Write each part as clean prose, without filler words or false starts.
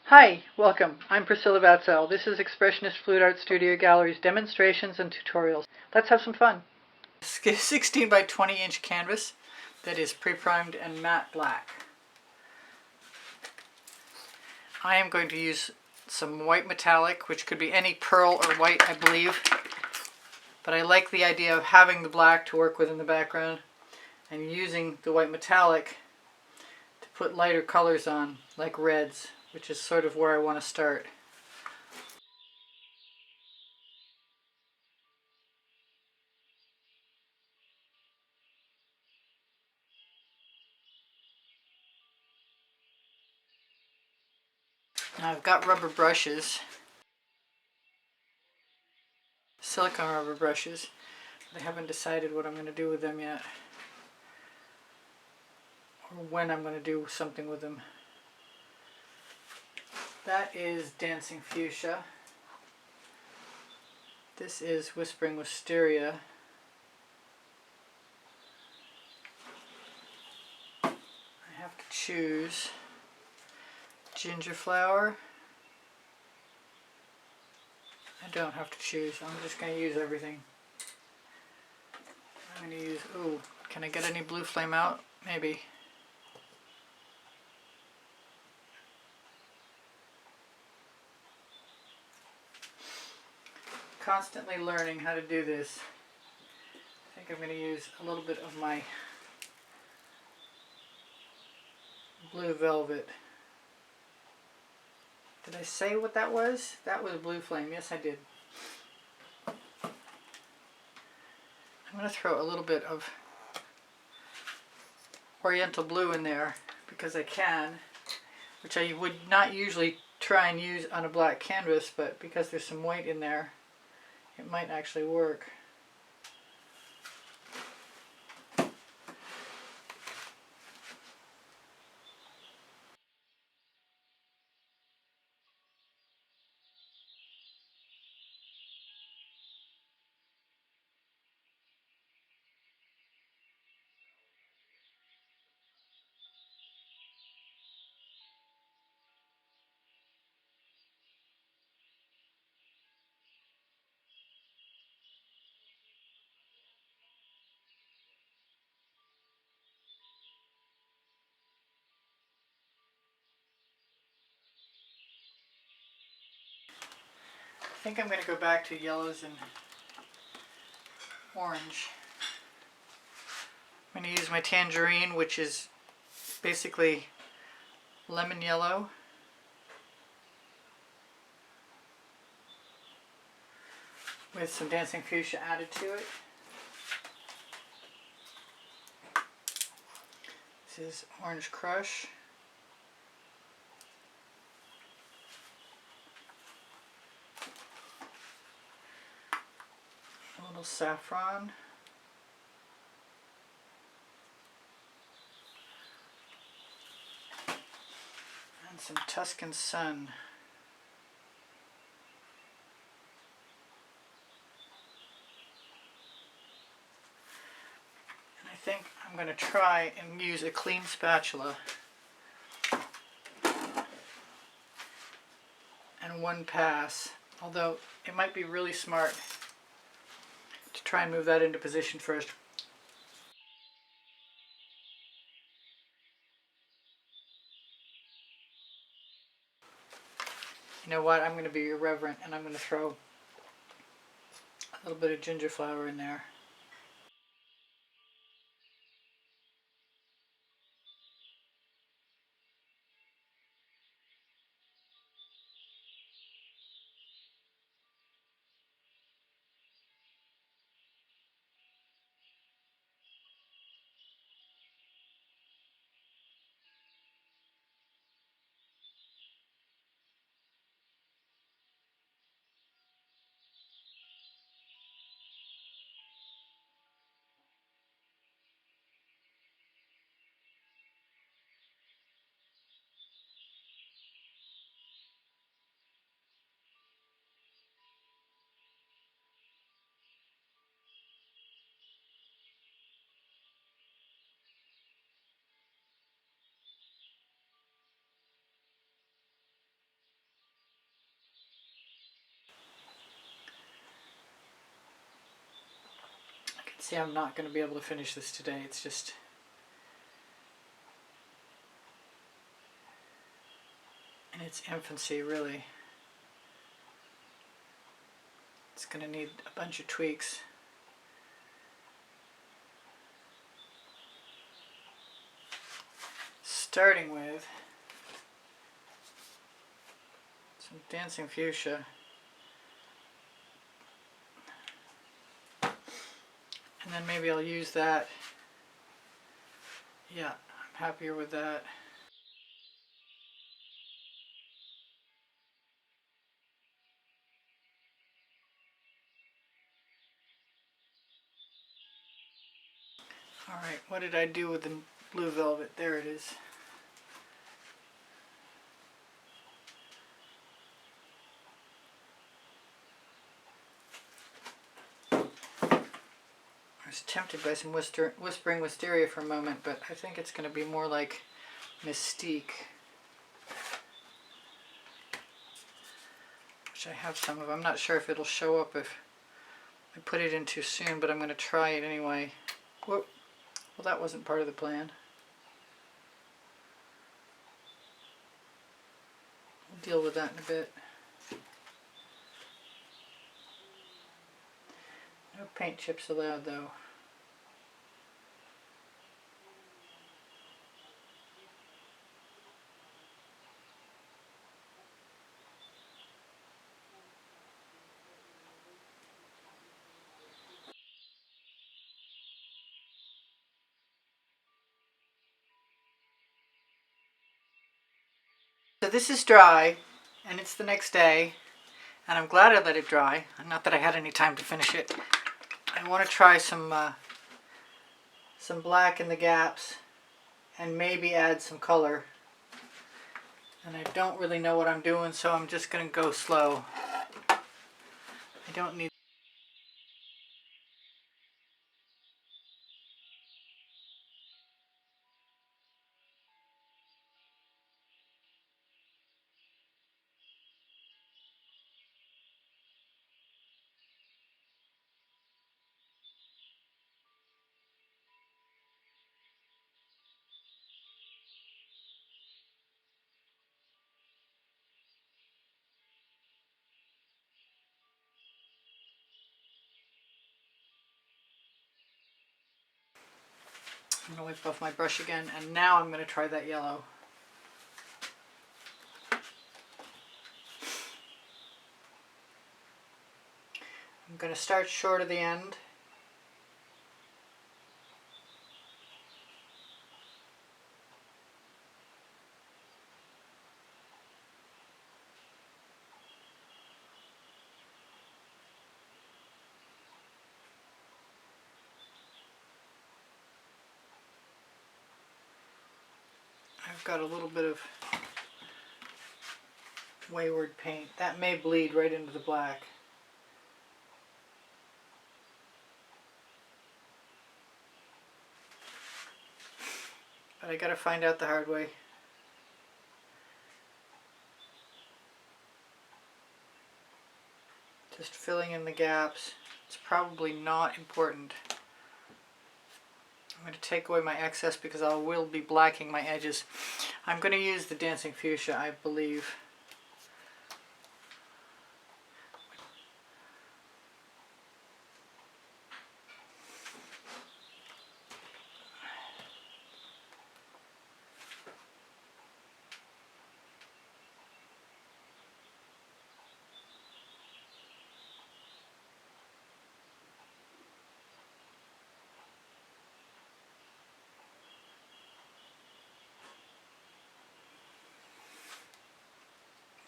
Hi, welcome. I'm Priscilla Batzell. This is Expressionist Fluid Art Studio Gallery's demonstrations and tutorials. Let's have some fun. 16 by 20 inch canvas that is pre-primed and matte black. I am going to use some white metallic, which could be any pearl or white, I believe. But I like the idea of having the black to work with in the background and using the white metallic to put lighter colors on, like reds, which is sort of where I want to start. Now I've got rubber brushes, silicone rubber brushes, but I haven't decided what I'm going to do with them yet, or when I'm going to do something with them. That is Dancing Fuchsia. This is Whispering Wisteria. I have to choose ginger flower. I don't have to choose. I'm just going to use everything. I'm going to use, ooh, can I get any blue flame out? Maybe. Constantly learning how to do this. I think I'm going to use a little bit of my blue velvet. Did I say what that was? That was blue flame. Yes, I did. I'm going to throw a little bit of Oriental blue in there because I can, which I would not usually try and use on a black canvas, but because there's some white in there, it might actually work. I think I'm going to go back to yellows and orange. I'm going to use my tangerine, which is basically lemon yellow. With some Dancing Fuchsia added to it. This is Orange Crush. A little saffron. And some Tuscan Sun. And I think I'm going to try and use a clean spatula and one pass, although it might be really smart to try and move that into position first. You know what, I'm going to be irreverent and I'm going to throw a little bit of ginger flower in there. See, I'm not going to be able to finish this today. It's just in its infancy, really. It's going to need a bunch of tweaks. Starting with some Dancing Fuchsia. And then maybe I'll use that. Yeah, I'm happier with that. Alright, what did I do with the blue velvet? There it is. I was tempted by some Whispering Wisteria for a moment, but I think it's going to be more like Mystique, which I have some of. I'm not sure if it'll show up if I put it in too soon, but I'm going to try it anyway. Whoop. Well, that wasn't part of the plan. We'll deal with that in a bit. No paint chips allowed, though. So this is dry, and it's the next day, and I'm glad I let it dry. Not that I had any time to finish it. I want to try some black in the gaps, and maybe add some color. And I don't really know what I'm doing, so I'm just going to go slow. I don't need. I'm going to wipe off my brush again, and now I'm going to try that yellow. I'm going to start short of the end. I've got a little bit of wayward paint. That may bleed right into the black. But I gotta find out the hard way. Just filling in the gaps. It's probably not important. I'm going to take away my excess because I will be blacking my edges. I'm going to use the Dancing Fuchsia, I believe.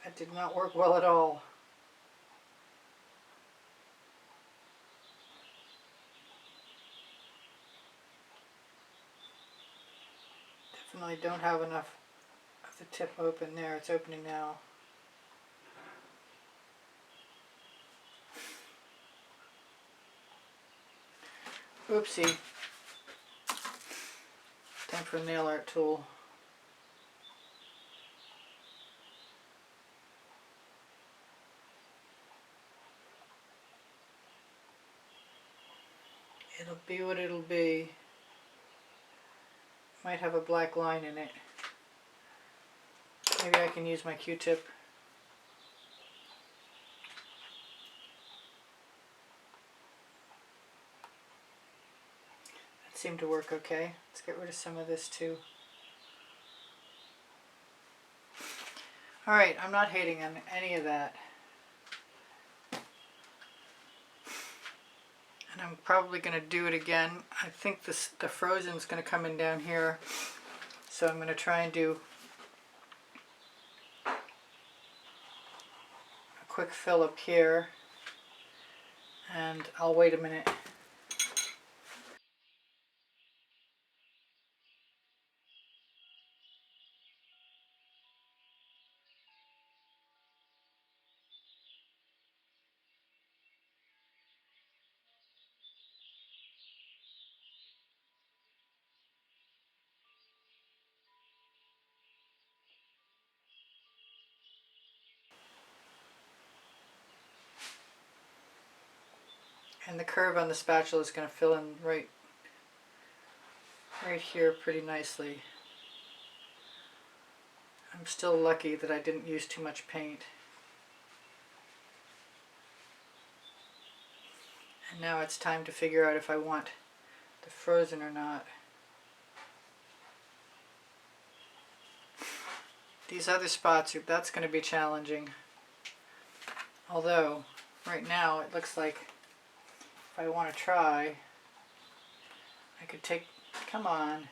That did not work well at all. Definitely don't have enough of the tip open there. It's opening now. Oopsie. Time for a nail art tool. It'll be what it'll be. Might have a black line in it. Maybe I can use my Q-tip. That seemed to work okay. Let's get rid of some of this too. Alright, I'm not hating on any of that. And I'm probably going to do it again. I think the frozen's going to come in down here. So I'm going to try and do a quick fill up here. And I'll wait a minute. And the curve on the spatula is going to fill in right here pretty nicely. I'm still lucky that I didn't use too much paint. And now it's time to figure out if I want the frozen or not. These other spots, that's going to be challenging. Although, right now it looks like if I want to try, I could take, come on.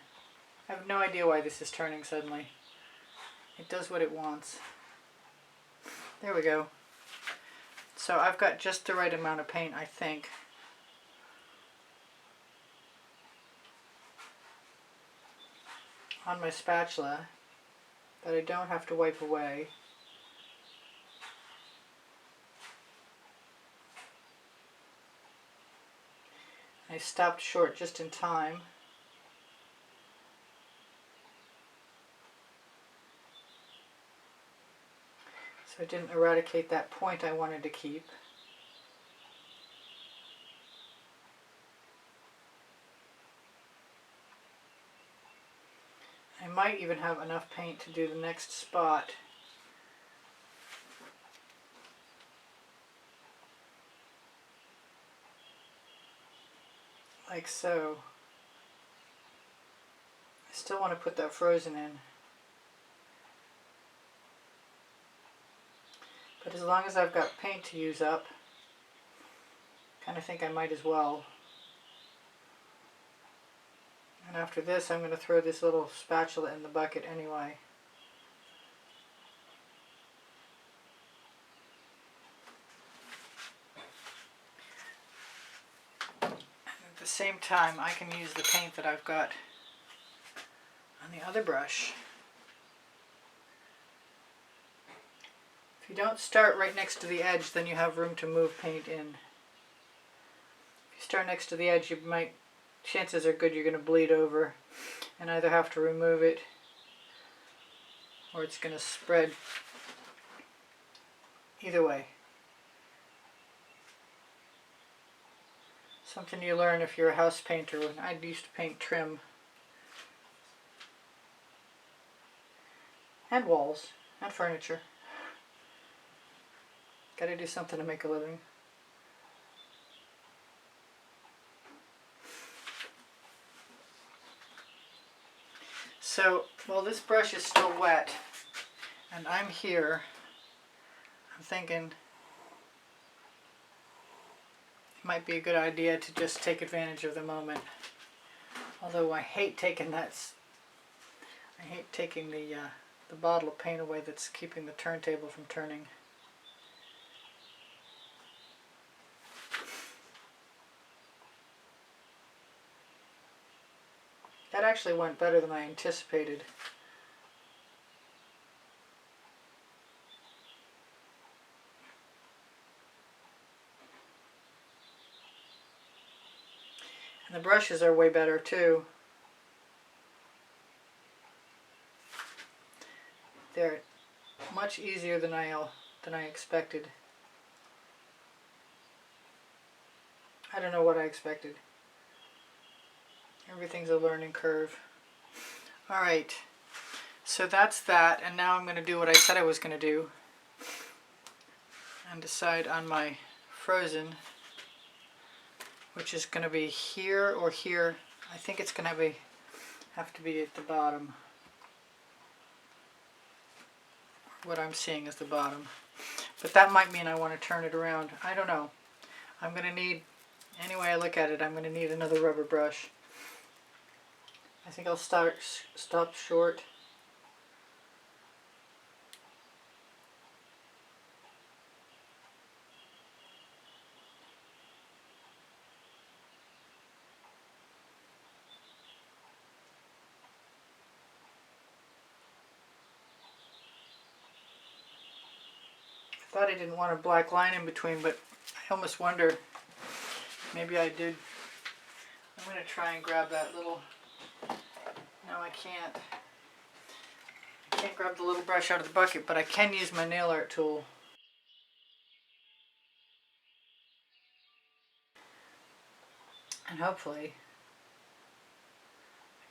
I have no idea why this is turning suddenly. It does what it wants. There we go. So I've got just the right amount of paint, I think. On my spatula that I don't have to wipe away. I stopped short just in time. So I didn't eradicate that point I wanted to keep. I might even have enough paint to do the next spot. Like so. I still want to put that frozen in. But as long as I've got paint to use up, I kind of think I might as well. And after this, I'm going to throw this little spatula in the bucket anyway. And at the same time, I can use the paint that I've got on the other brush. If you don't start right next to the edge, then you have room to move paint in. If you start next to the edge, you might, chances are good you're going to bleed over and either have to remove it or it's going to spread. Either way. Something you learn if you're a house painter. When I used to paint trim and walls and furniture. Gotta do something to make a living. So, while this brush is still wet, and I'm here, I'm thinking it might be a good idea to just take advantage of the moment. Although I hate taking the bottle of paint away that's keeping the turntable from turning. That actually went better than I anticipated. And the brushes are way better too. They're much easier than I expected. I don't know what I expected. Everything's a learning curve. Alright, so that's that, and now I'm going to do what I said I was going to do and decide on my frozen, which is going to be here or here. I think it's going to have to be at the bottom. What I'm seeing is the bottom. But that might mean I want to turn it around. I don't know. I'm going to need, any way I look at it, I'm going to need another rubber brush. I think I'll stop short. I thought I didn't want a black line in between, but I almost wonder, maybe I did. I'm going to try and grab that little, no I can't. I can't grab the little brush out of the bucket, but I can use my nail art tool. And hopefully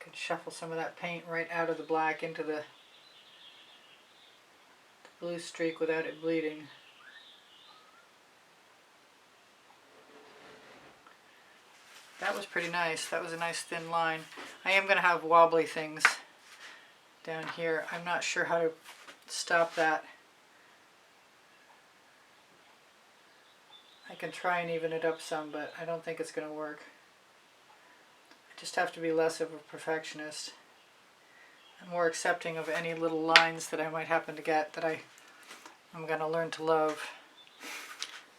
I can shuffle some of that paint right out of the black into the blue streak without it bleeding. That was pretty nice. That was a nice thin line. I am going to have wobbly things down here. I'm not sure how to stop that. I can try and even it up some, but I don't think it's going to work. I just have to be less of a perfectionist and more accepting of any little lines that I might happen to get that I'm going to learn to love.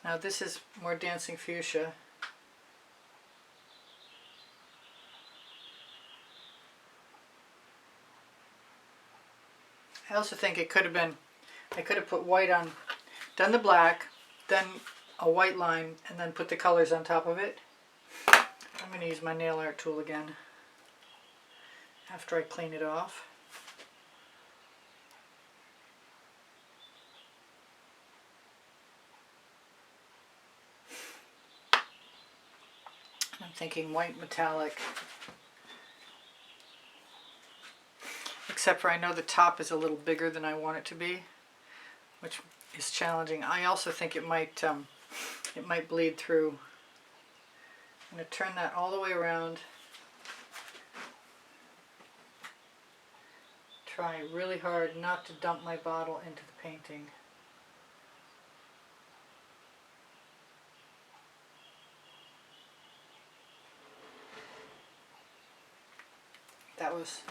Now this is more dancing fuchsia. I also think it could have been, I could have put white on, done the black, then a white line, and then put the colors on top of it. I'm going to use my nail art tool again after I clean it off. I'm thinking white metallic. Except for I know the top is a little bigger than I want it to be, which is challenging. I also think it might bleed through. I'm going to turn that all the way around. Try really hard not to dump my bottle into the painting. That was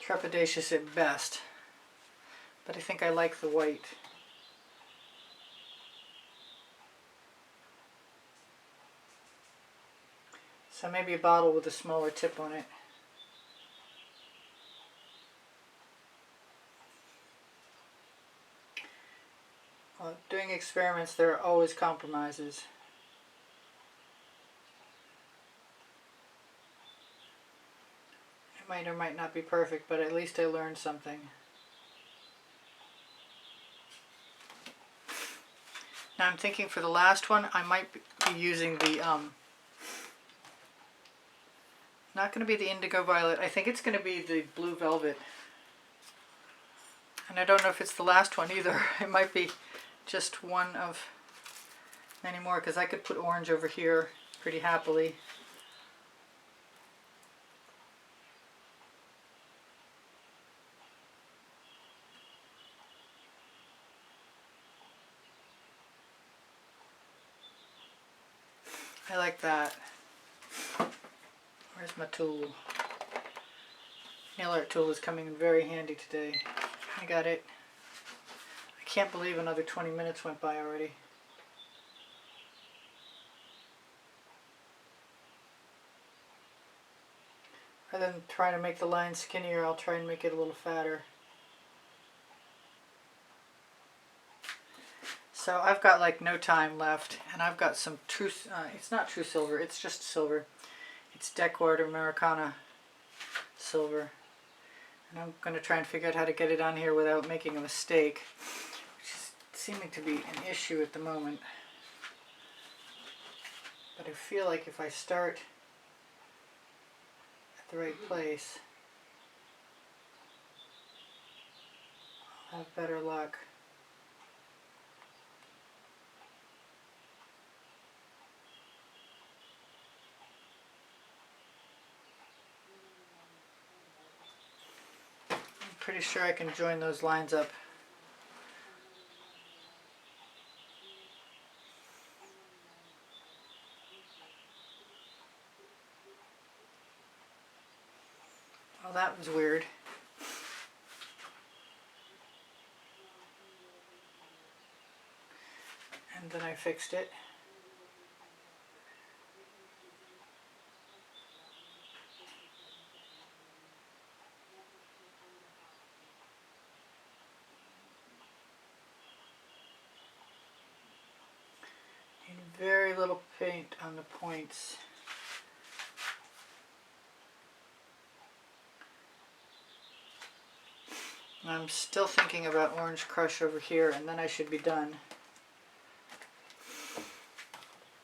trepidatious at best, but I think I like the white. So maybe a bottle with a smaller tip on it. Well, doing experiments, there are always compromises. It might or might not be perfect, but at least I learned something. Now I'm thinking for the last one, I might be using the, not going to be the indigo violet, I think it's going to be the blue velvet. And I don't know if it's the last one either. It might be just one of many more, because I could put orange over here pretty happily. I like that. Where's my tool? Nail art tool is coming in very handy today. I got it. I can't believe another 20 minutes went by already. Rather than trying to make the line skinnier, I'll try and make it a little fatter. So I've got like no time left, and I've got some true, it's not true silver, it's just silver. It's Decor Americana silver. And I'm going to try and figure out how to get it on here without making a mistake, which is seeming to be an issue at the moment. But I feel like if I start the right place, I'll have better luck. I'm pretty sure I can join those lines up. Well, that was weird. And then I fixed it. And very little paint on the points. I'm still thinking about Orange Crush over here, and then I should be done.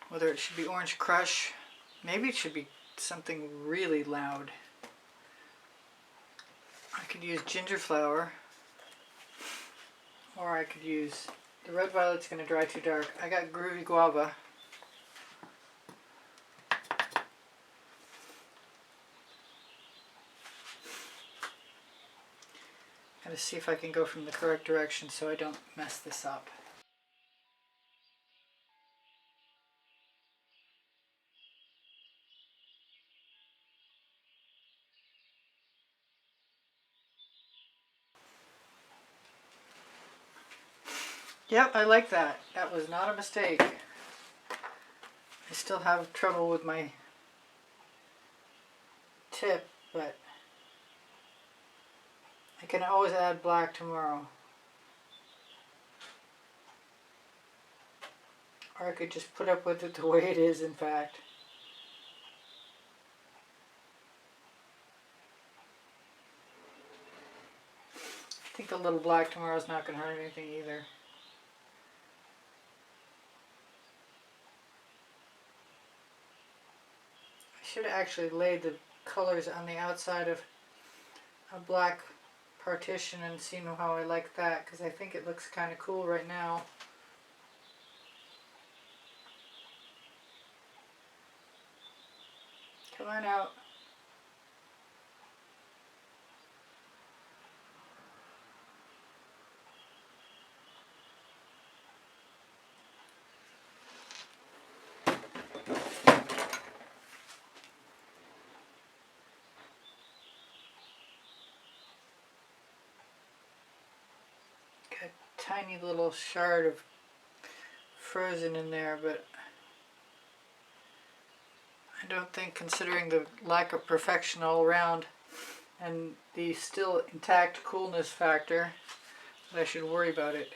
Whether it should be Orange Crush, maybe it should be something really loud. I could use Ginger Flower, or I could use, the Red Violet's going to dry too dark. I got Groovy Guava. Gotta see if I can go from the correct direction so I don't mess this up. Yep, I like that. That was not a mistake. I still have trouble with my tip, but I can always add black tomorrow. Or I could just put up with it the way it is, in fact. I think a little black tomorrow is not going to hurt anything either. I should have actually laid the colors on the outside of a black partition and seen how I like that, because I think it looks kind of cool right now. Come on out. Got a tiny little shard of frozen in there, but I don't think, considering the lack of perfection all around and the still intact coolness factor, that I should worry about it.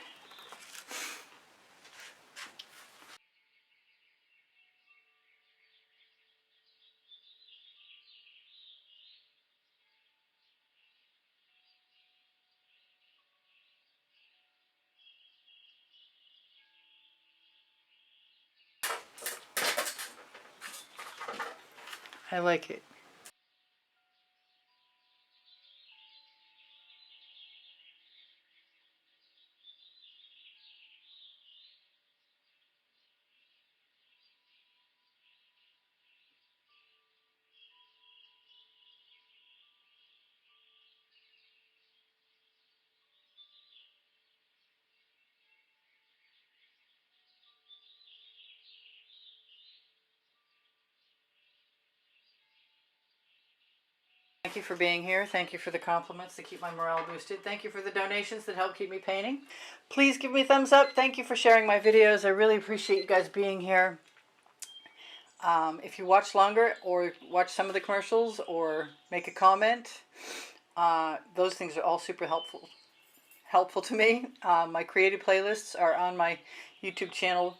I like it. Thank you for being here. Thank you for the compliments that keep my morale boosted. Thank you for the donations that help keep me painting. Please give me a thumbs up. Thank you for sharing my videos. I really appreciate you guys being here. If you watch longer or watch some of the commercials or make a comment, those things are all super helpful to me. My creative playlists are on my YouTube channel.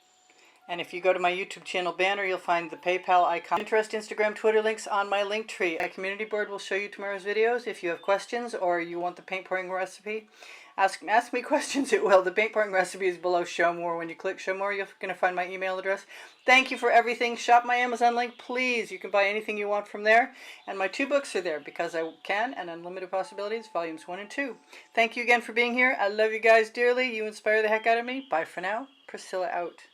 And if you go to my YouTube channel banner, you'll find the PayPal icon. Pinterest, Instagram, Twitter links on my link tree. My community board will show you tomorrow's videos. If you have questions or you want the paint pouring recipe, Ask me questions, it will. The paint pouring recipe is below Show More. When you click Show More, you're going to find my email address. Thank you for everything. Shop my Amazon link, please. You can buy anything you want from there. And my 2 books are there, Because I Can and Unlimited Possibilities, volumes 1 and 2. Thank you again for being here. I love you guys dearly. You inspire the heck out of me. Bye for now. Priscilla out.